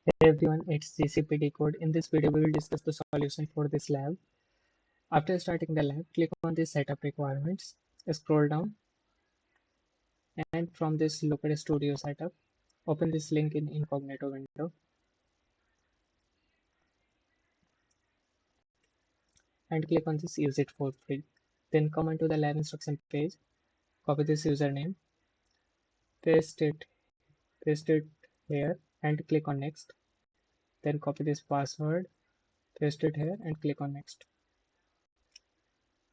Hey everyone, it's GCP Decode. In this video, we will discuss the solution for this lab. After starting the lab, click on the setup requirements, scroll down, and from this look at Studio setup, open this link in incognito window and click on this use it for free. Then come onto the lab instruction page, copy this username, paste it, paste it here and click on next. Then copy this password, paste it here and click on next.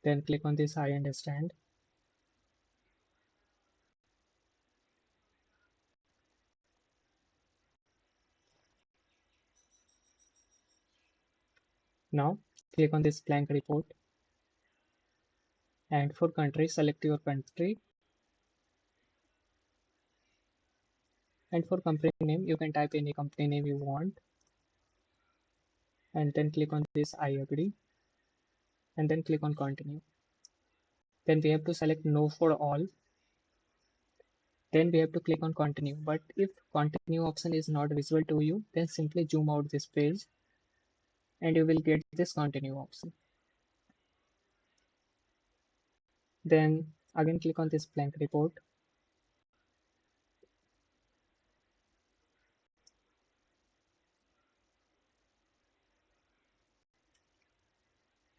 Then click on this I understand. Now click on this blank report and for country select your country, and for company name you can type any company name you want and then click on this I agree and then click on continue. Then we have to select no for all, then we have to click on continue, but if continue option is not visible to you, then simply zoom out this page and you will get this continue option. Then again click on this blank report.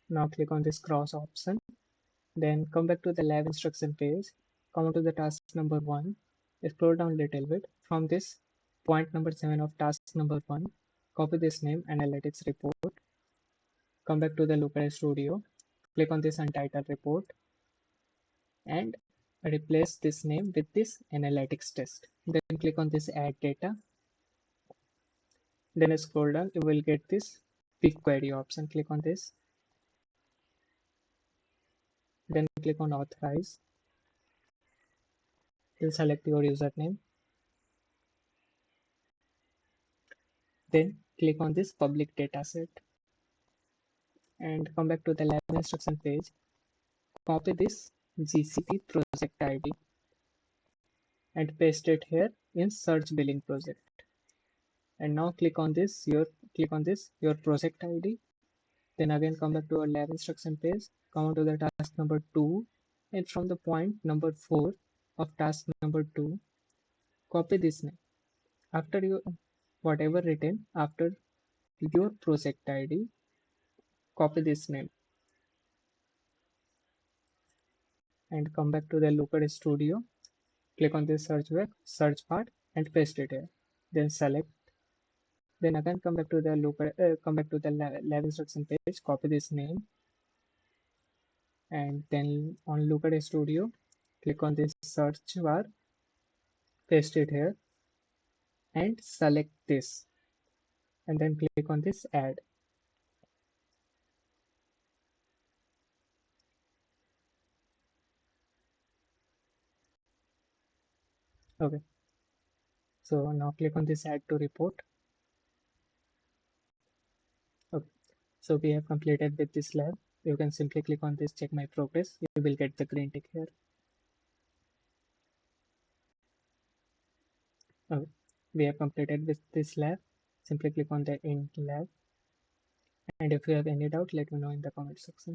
Now click on this cross option. Then come back to the lab instruction page, come to the task number 1, scroll down a little bit. From this point number 7 of task number 1, copy this name analytics report, come back to the local studio, click on this untitled report and replace this name with this analytics test. Then click on this add data, then scroll down, you will get this BigQuery option. Click on this, then click on authorize, then select your username, then click on this public dataset and come back to the lab instruction page, copy this GCP project ID and paste it here in search billing project. And now click on this your project ID. Then again come back to our lab instruction page, come on to the task number 2 and from the point number 4 of task number 2, copy this name. After you whatever written after your project ID, copy this name and come back to the local studio, click on this search part and paste it here, then select, then again come back to the lab instruction page, copy this name and then on local studio click on this search bar, paste it here and select this and then click on this add. Okay, so now click on this add to report. Okay, so we have completed with this lab. You can simply click on this check my progress, you will get the green tick here. Okay, we have completed with this lab. Simply click on the end lab and if you have any doubt let me know in the comment section.